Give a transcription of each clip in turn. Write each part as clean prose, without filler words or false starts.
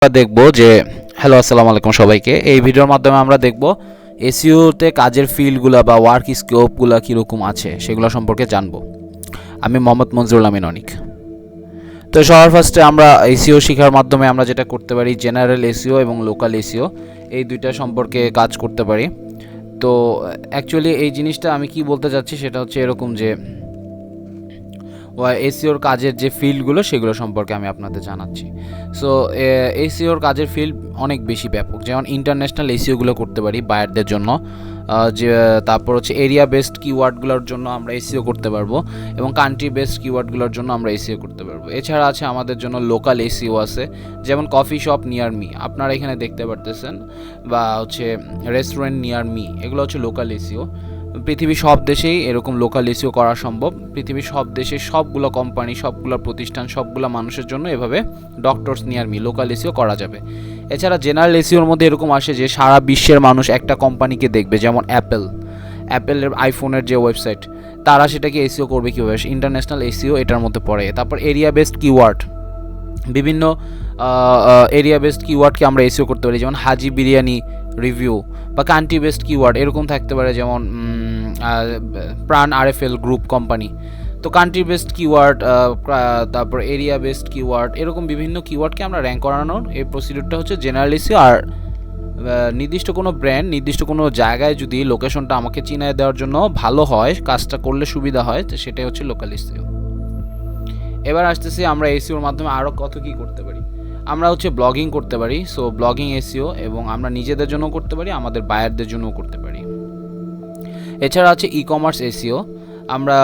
আমরা দেখব যে হ্যালো আসসালামু আলাইকুম সবাইকে। এই ভিডিওর মাধ্যমে আমরা দেখব এসইওতে কাজের ফিল্ডগুলো বা ওয়ার্ক স্কোপগুলো কীরকম আছে সেগুলো সম্পর্কে জানব। আমি মোহাম্মদ মঞ্জুরুল আমিন অনিক। তো সবার ফার্স্টে আমরা এসইও শেখার মাধ্যমে আমরা যেটা করতে পারি, জেনারেল এসইও এবং লোকাল এসইও এই দুইটা সম্পর্কে কাজ করতে পারি। তো অ্যাকচুয়ালি এই জিনিসটা আমি কি বলতে চাচ্ছি সেটা হচ্ছে এরকম যে এসইওর কাজের যে ফিল্ডগুলো সেগুলো সম্পর্কে আমি আপনাদের জানাচ্ছি। সো এসইওর কাজের ফিল্ড অনেক বেশি ব্যাপক। যেমন ইন্টারন্যাশনাল এসইওগুলো করতে পারি বায়ারদের জন্য, যে তারপর হচ্ছে এরিয়া বেসড কিওয়ার্ডগুলোর জন্য আমরা এসইও করতে পারবো এবং কান্ট্রি বেসড কিওয়ার্ডগুলোর জন্য আমরা এসইও করতে পারবো। এছাড়া আছে আমাদের জন্য লোকাল এসইও আছে, যেমন কফি শপ নিয়ার মি আপনারা এখানে দেখতে পারতেছেন, বা হচ্ছে রেস্টুরেন্ট নিয়ার মি, এগুলো হচ্ছে লোকাল এসইও। পৃথিবীর সব দেশেই এরকম লোকাল এসইও করা সম্ভব। পৃথিবীর সব দেশে সবগুলো কোম্পানি, সবগুলো প্রতিষ্ঠান, সবগুলো মানুষের জন্য এভাবে doctors near me local SEO করা যাবে। এছাড়া জেনারেল এসইওর মধ্যে এরকম আসে যে সারা বিশ্বের মানুষ একটা কোম্পানিকে দেখবে, যেমন অ্যাপেলের আইফোনের যে ওয়েবসাইট, তারা সেটাকে এসইও করবে কীভাবে, ইন্টারন্যাশনাল এসইও এটার মধ্যে পড়ে। তারপর এরিয়া বেসড কিওয়ার্ড, বিভিন্ন এরিয়া বেসড কিওয়ার্ডকে আমরা এসইও করতে পারি, যেমন হাজি বিরিয়ানি রিভিউ, বা কান্ট্রি বেসড কিওয়ার্ড এরকম থাকতে পারে, যেমন প্রাণ আরএফএল গ্রুপ কোম্পানি। তো কান্ট্রি বেসড কিওয়ার্ড, তারপর এরিয়া বেসড কিওয়ার্ড, এরকম বিভিন্ন কিওয়ার্ডকে আমরা র্যাঙ্ক করানোর এই প্রসিডিউরটা হচ্ছে জেনারেল এসইও। আর নির্দিষ্ট কোনো ব্র্যান্ড, নির্দিষ্ট কোনো জায়গায় যদি লোকেশনটা আমাকে চিনায় দেওয়ার জন্য ভালো হয়, কাজটা করলে সুবিধা হয়, তো সেটাই হচ্ছে লোকাল এসইও। এবার আসতেছি আমরা এসইওর মাধ্যমে আরও কত কী করতে পারি। আমরা হচ্ছে ব্লগিং করতে পারি, সো ব্লগিং এসইও, এবং আমরা নিজেদের জন্য করতে পারি, আমাদের বায়ারদের জন্যও করতে পারি। এছাড়া আছে ই কমার্স এসইও। আমরা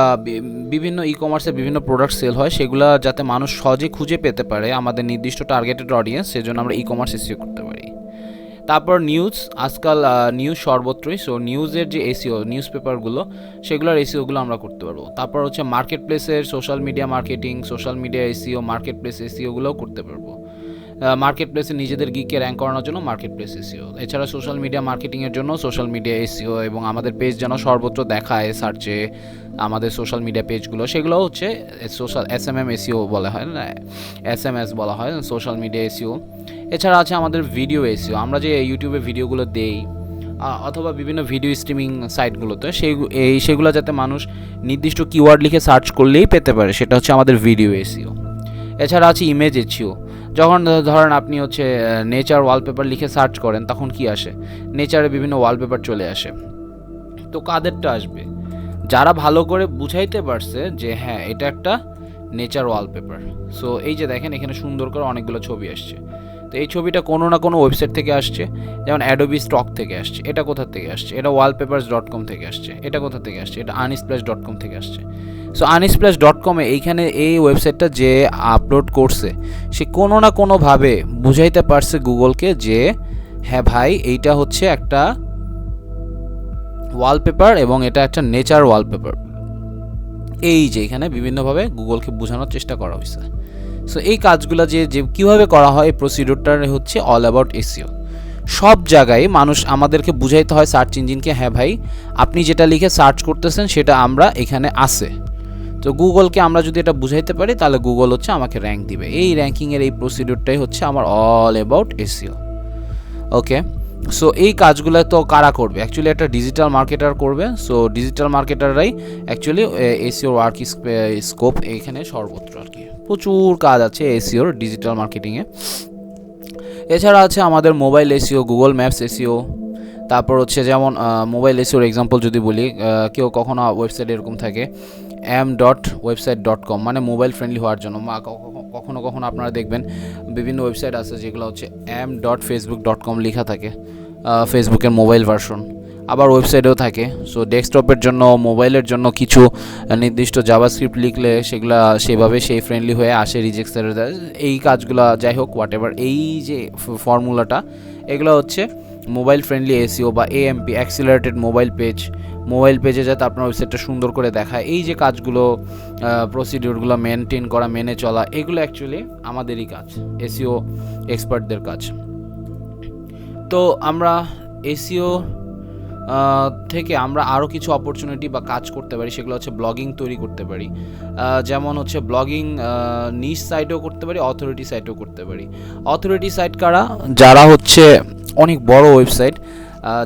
বিভিন্ন ই কমার্সে বিভিন্ন প্রোডাক্ট সেল হয়, সেগুলো যাতে মানুষ সহজে খুঁজে পেতে পারে, আমাদের নির্দিষ্ট টার্গেটেড অডিয়েন্স, সেজন্য আমরা ই কমার্স এসইও করতে পারি। তারপর নিউজ, আজকাল নিউজ সর্বত্রই, সো নিউজের যে এসইও, নিউজ পেপারগুলো, সেগুলোর এসইওগুলো আমরা করতে পারবো। তারপর হচ্ছে মার্কেট প্লেসের social media marketing, social media SEO, market place এসইওগুলোও করতে পারবো। মার্কেট প্লেসে নিজেদের গিককে র্যাঙ্ক করানোর জন্য মার্কেট প্লেস এসইও। এছাড়া সোশ্যাল মিডিয়া মার্কেটিংয়ের জন্য সোশ্যাল মিডিয়া এসইও, এবং আমাদের পেজ যেন সর্বত্র দেখায় সার্চে, আমাদের সোশ্যাল মিডিয়া পেজগুলো, সেগুলো হচ্ছে সোশ্যাল এসএমএম এসইও বলা হয়, না এসএমএস বলা হয়, সোশ্যাল মিডিয়া এসইও। এছাড়া আছে আমাদের ভিডিও এসইও। আমরা যে ইউটিউবে ভিডিওগুলো দেই অথবা বিভিন্ন ভিডিও স্ট্রিমিং সাইটগুলোতে, সেগুলো যাতে মানুষ নির্দিষ্ট কিওয়ার্ড লিখে সার্চ করলেই পেতে পারে, সেটা হচ্ছে আমাদের ভিডিও এসইও। এছাড়া আছে ইমেজ এসইও। যখন ধরেন আপনি হচ্ছে নেচার ওয়ালপেপার লিখে সার্চ করেন, তখন কি আসে, নেচারে বিভিন্ন ওয়ালপেপার চলে আসে। তো কাদেরটা আসবে, যারা ভালো করে বুঝাইতে পারছে যে হ্যাঁ এটা একটা নেচার ওয়ালপেপার। সো এই যে দেখেন এখানে সুন্দর করে অনেকগুলো ছবি আসছে। তো এই ছবিটা কোনো না কোনো ওয়েবসাইট থেকে আসছে, যেমন অ্যাডোবি স্টক থেকে আসছে। এটা কোথা থেকে আসছে, এটা wallpapers.com থেকে আসছে। এটা কোথা থেকে আসছে, এটা unsplash.com থেকে আসছে। সো unsplash.com এইখানে এই ওয়েবসাইটটা যে আপলোড করছে, সে কোনো না কোনোভাবে বুঝাইতে পারছে গুগলকে যে হ্যাঁ ভাই এইটা হচ্ছে একটা ওয়ালপেপার এবং এটা একটা নেচার ওয়ালপেপার। এই যে এখানে বিভিন্নভাবে গুগলকে বোঝানোর চেষ্টা করা হয়েছে। সো এই কাজগুলো যে কীভাবে করা হয়, এই প্রসিডিউরটার হচ্ছে অল অ্যাবাউট এসইও। সব জায়গায় মানুষ আমাদেরকে বুঝাইতে হয় সার্চ ইঞ্জিনকে, হ্যাঁ ভাই আপনি যেটা লিখে সার্চ করতেছেন সেটা আমরা এখানে আছে। তো গুগলকে আমরা যদি এটা বুঝাইতে পারি, তাহলে গুগল হচ্ছে আমাকে র্যাঙ্ক দিবে। এই র্যাঙ্কিংয়ের এই প্রসিডিউরটাই হচ্ছে আমার all about SEO. Okay, so এই কাজগুলো তো কারা করবে, অ্যাকচুয়ালি একটা ডিজিটাল মার্কেটার করবে। সো ডিজিটাল মার্কেটাররাই অ্যাকচুয়ালি এসইওর ওয়ার্ক স্কোপ এইখানে সর্বত্র আর কি, প্রচুর কাজ আছে এসইওর ডিজিটাল মার্কেটিংয়ে। এছাড়া আছে আমাদের mobile SEO, Google maps SEO. তারপর হচ্ছে যেমন মোবাইল এসইওর এক্সাম্পল যদি বলি, কেউ কখনো ওয়েবসাইট এরকম থাকে m.website.com, মানে মোবাইল ফ্রেন্ডলি হওয়ার জন্য। কখনো কখনো আপনারা দেখবেন বিভিন্ন ওয়েবসাইট আছে যেগুলো হচ্ছে m.facebook.com লেখা থাকে, ফেসবুকের মোবাইল ভার্সন, আবার ওয়েবসাইটেও থাকে। সো ডেস্কটপের জন্য, মোবাইলের জন্য কিছু নির্দিষ্ট জাভাস্ক্রিপ্ট লিখলে সেগুলো সেভাবে সেই ফ্রেন্ডলি হয়ে আসে, রিজেক্ট দেয়। এই কাজগুলো যাই হোক হোয়াটএভার, এই যে ফর্মুলাটা, এগুলো হচ্ছে মোবাইল ফ্রেন্ডলি এসইও বা AMP, accelerated mobile page. Mobile পেজে যাতে আপনার ওয়েবসাইটটা সুন্দর করে দেখায়, এই যে কাজগুলো, প্রসিডিউরগুলো মেনটেন করা, মেনে চলা, এগুলো অ্যাকচুয়ালি আমাদেরই কাজ, এসইও এক্সপার্টদের কাজ। তো আমরা এসইও থেকে আমরা আরও কিছু অপরচুনিটি বা কাজ করতে পারি, সেগুলো হচ্ছে ব্লগিং তৈরি করতে পারি। যেমন হচ্ছে ব্লগিং নিশ সাইটেও করতে পারি, অথরিটি সাইটেও করতে পারি। অথরিটি সাইট কারা? যারা হচ্ছে অনেক বড় ওয়েবসাইট,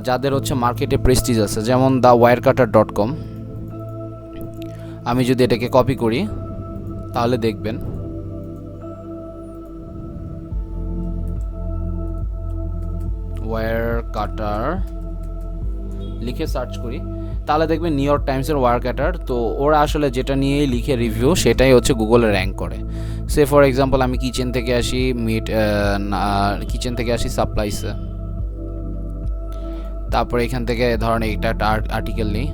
যাদের হচ্ছে মার্কেটে প্রেস্টিজ আছে, যেমন thewirecutter.com। আমি যদি এটাকে কপি করি তাহলে দেখবেন ওয়্যারকাটার লিখে সার্চ করি তাহলে দেখবেন নিউ ইয়র্ক টাইমসের ওয়্যারকাটার। তো ওরা আসলে যেটা নিয়েই লিখে রিভিউ সেটাই হচ্ছে গুগলে র্যাঙ্ক করে। সে ফর এক্সাম্পল আমি কিচেন থেকে আসি সাপ্লাইসে, তারপরে এখান থেকে ধরেন এটা একটা আর্টিকেল নিই,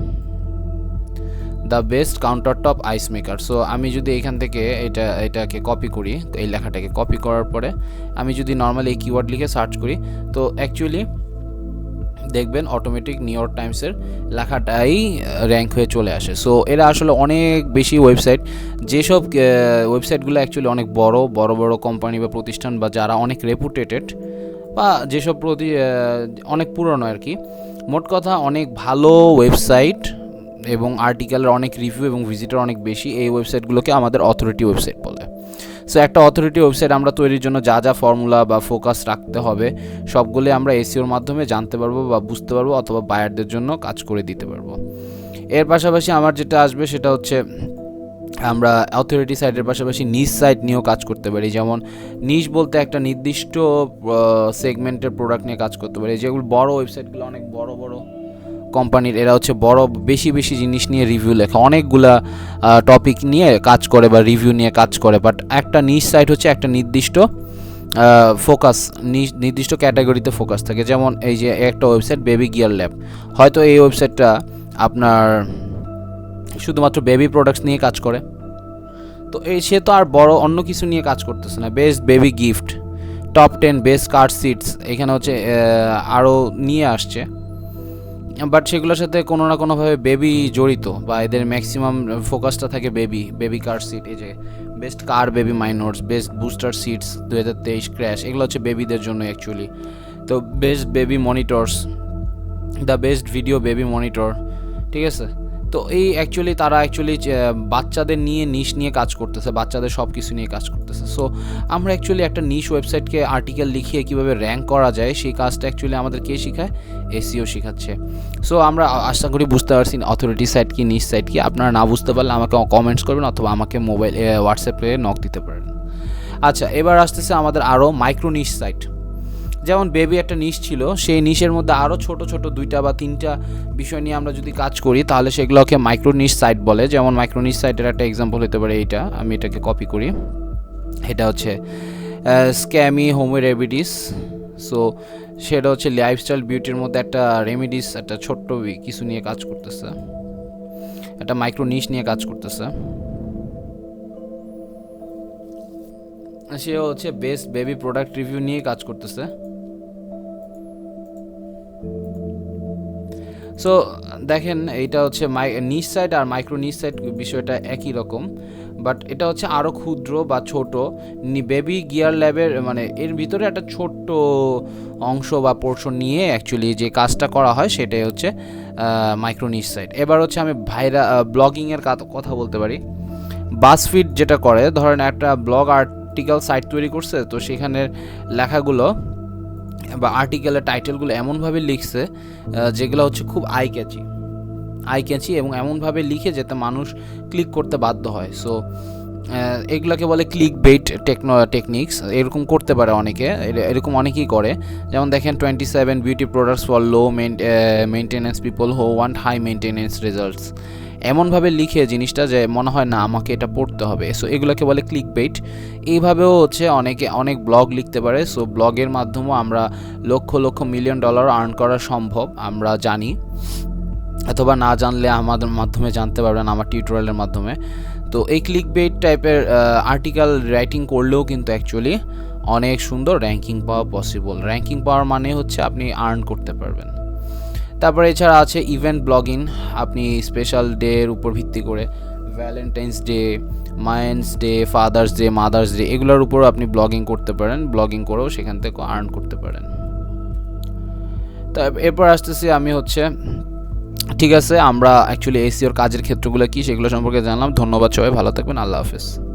the best countertop ice maker. So আমি যদি এখান থেকে এটাকে কপি করি, তো এই লেখাটাকে কপি করার পরে আমি যদি নর্মালি এই কিওয়ার্ড লিখে সার্চ করি, তো অ্যাকচুয়ালি দেখবেন অটোমেটিক নিউ ইয়র্ক টাইমসের লেখাটাই র্যাঙ্ক হয়ে চলে আসে। সো এরা আসলে অনেক বেশি ওয়েবসাইট, যেসব ওয়েবসাইটগুলো অ্যাকচুয়ালি অনেক বড় বড় কোম্পানি বা প্রতিষ্ঠান বা যারা অনেক রেপুটেটেড বা যেসব অনেক পুরনো আর কি, মোট কথা অনেক ভালো ওয়েবসাইট এবং আর্টিকেলের অনেক রিভিউ এবং ভিজিটর অনেক বেশি, এই ওয়েবসাইটগুলোকে আমাদের অথরিটি ওয়েবসাইট বলে। সো একটা অথরিটি ওয়েবসাইট আমরা তৈরির জন্য যা যা ফর্মুলা বা ফোকাস রাখতে হবে সবগুলো আমরা এসইওর মাধ্যমে জানতে পারবো বা বুঝতে পারবো, অথবা বায়ারদের জন্য কাজ করে দিতে পারবো। এর পাশাপাশি আমার যেটা আসবে সেটা হচ্ছে আমরা অথরিটি সাইটের পাশাপাশি নিশ সাইট নিয়েও কাজ করতে পারি। যেমন নিশ বলতে একটা নির্দিষ্ট সেগমেন্টের প্রোডাক্ট নিয়ে কাজ করতে পারি, যেগুলো বড় ওয়েবসাইটগুলো অনেক বড় কোম্পানির, এরা হচ্ছে বেশি জিনিস নিয়ে রিভিউ লেখা, অনেকগুলা টপিক নিয়ে কাজ করে বা রিভিউ নিয়ে কাজ করে। বাট একটা নিশ সাইট হচ্ছে একটা নির্দিষ্ট ফোকাস, নির্দিষ্ট ক্যাটাগরিতে ফোকাস থাকে। যেমন এই যে একটা ওয়েবসাইট বেবি গিয়ার ল্যাব, হয়তো এই ওয়েবসাইটটা আপনার শুধুমাত্র বেবি প্রোডাক্টস নিয়ে কাজ করে, তো সে তো আর বড় অন্য কিছু নিয়ে কাজ করতেছে না। Best baby gift, top 10 best car seats, এখানে হচ্ছে আরও নিয়ে আসছে, বাট সেগুলোর সাথে কোনো না কোনোভাবে বেবি জড়িত বা এদের ম্যাক্সিমাম ফোকাসটা থাকে বেবি কার সিট। এই যে best car baby minors, best booster seats 2023 crash, এগুলো হচ্ছে বেবিদের জন্য অ্যাকচুয়ালি। তো best baby monitors, the best video baby monitor, ঠিক আছে। তো এই তারা বাচ্চাদের নিশ নিয়ে কাজ করতেছে, বাচ্চাদের সব কিছু নিয়ে কাজ করতেছে। সো আমরা একটা নিশ ওয়েবসাইটকে আর্টিকেল লিখিয়ে কীভাবে র্যাঙ্ক করা যায় সেই কাজটা আমাদের কে শেখায়? এসইও শেখাচ্ছে। সো আমরা আশা করি বুঝতে পারছি অথরিটি সাইট কি, নিশ সাইট কি। আপনারা না বুঝতে পারলে আমাকে কমেন্টস করবেন অথবা আমাকে হোয়াটসঅ্যাপে নক দিতে পারেন। আচ্ছা, এবার আসতেছে আমাদের আরও মাইক্রো নিশ সাইট। যেমন বেবি একটা নিশ ছিল, সেই নিশের মধ্যে আরও ছোট 2টা বা 3টা বিষয় নিয়ে আমরা যদি কাজ করি তাহলে সেগুলোকে মাইক্রো নিশ সাইট বলে। যেমন মাইক্রো নিশ সাইটের একটা এক্সাম্পল হতে পারে এইটা, আমি এটাকে কপি করি। এটা হচ্ছে স্ক্যামি হোম রেমিডিস। সো সেটা হচ্ছে লাইফস্টাইল বিউটির মধ্যে একটা রেমিডিস, একটা ছোট্ট কিছু নিয়ে কাজ করতেছে, একটা মাইক্রো নিশ নিয়ে কাজ করতেছে। সে হচ্ছে বেস্ট বেবি প্রোডাক্ট রিভিউ নিয়ে কাজ করতেছে। সো দেখেন এইটা হচ্ছে নিশ সাইট আর মাইক্রো নিশ সাইট বিষয়টা একই রকম, বাট এটা হচ্ছে আরও ক্ষুদ্র বা ছোট। বেবি গিয়ার ল্যাবের এর ভিতরে একটা ছোট্ট অংশ বা পোর্শন নিয়ে অ্যাকচুয়ালি যে কাজটা করা হয় সেটাই হচ্ছে মাইক্রো নিশ সাইট। এবার হচ্ছে আমি ব্লগিংয়ের কথা বলতে পারি। বাসফিড যেটা করে, ধরেন একটা ব্লগ আর্টিকেল সাইট তৈরি করছে, তো সেখানের লেখাগুলো বা আর্টিকেলের টাইটেলগুলো এমনভাবে লিখছে যেগুলো হচ্ছে খুব আই ক্যাচি এবং এমনভাবে লিখে যাতে মানুষ ক্লিক করতে বাধ্য হয়। সো এগুলোকে বলে ক্লিক বেইট টেকনিক্স। এরকম করতে পারে অনেকে, এরকম অনেকেই করে। যেমন দেখেন 27 beauty products for low maintenance people who want high maintenance results, এমনভাবে লিখে জিনিসটা যে মনে হয় না আমাকে এটা পড়তে হবে। সো এগুলোকে বলে ক্লিক বেইট। এইভাবেও হচ্ছে অনেক ব্লগ লিখতে পারে। সো ব্লগের মাধ্যমেও আমরা লক্ষ মিলিয়ন ডলার আর্ন করা সম্ভব, আমরা জানি, অথবা না জানলে আমাদের মাধ্যমে জানতে পারবেন, আমার টিউটোরিয়ালের মাধ্যমে। তো এই ক্লিক বেইট টাইপের আর্টিকেল রাইটিং করলেও কিন্তু অ্যাকচুয়ালি অনেক সুন্দর র্যাঙ্কিং পাওয়া পসিবল। র্যাঙ্কিং পাওয়ার মানে হচ্ছে আপনি আর্ন করতে পারবেন। তারপরে এছাড়া আছে ইভেন্ট ব্লগিং। আপনি স্পেশাল ডে এর উপর ভিত্তি করে Valentine's day, mines day, father's day, mother's day, এগুলোর উপরও আপনি ব্লগিং করতে পারেন। ব্লগিং করেও সেখান থেকে আর্ন করতে পারেন। তা এরপর আসতেছি আমি হচ্ছে, ঠিক আছে, আমরা অ্যাকচুয়ালি এসইওর কাজের ক্ষেত্রগুলো কী সেগুলো সম্পর্কে জানলাম। ধন্যবাদ, সবাই ভালো থাকবেন, আল্লাহ হাফেজ।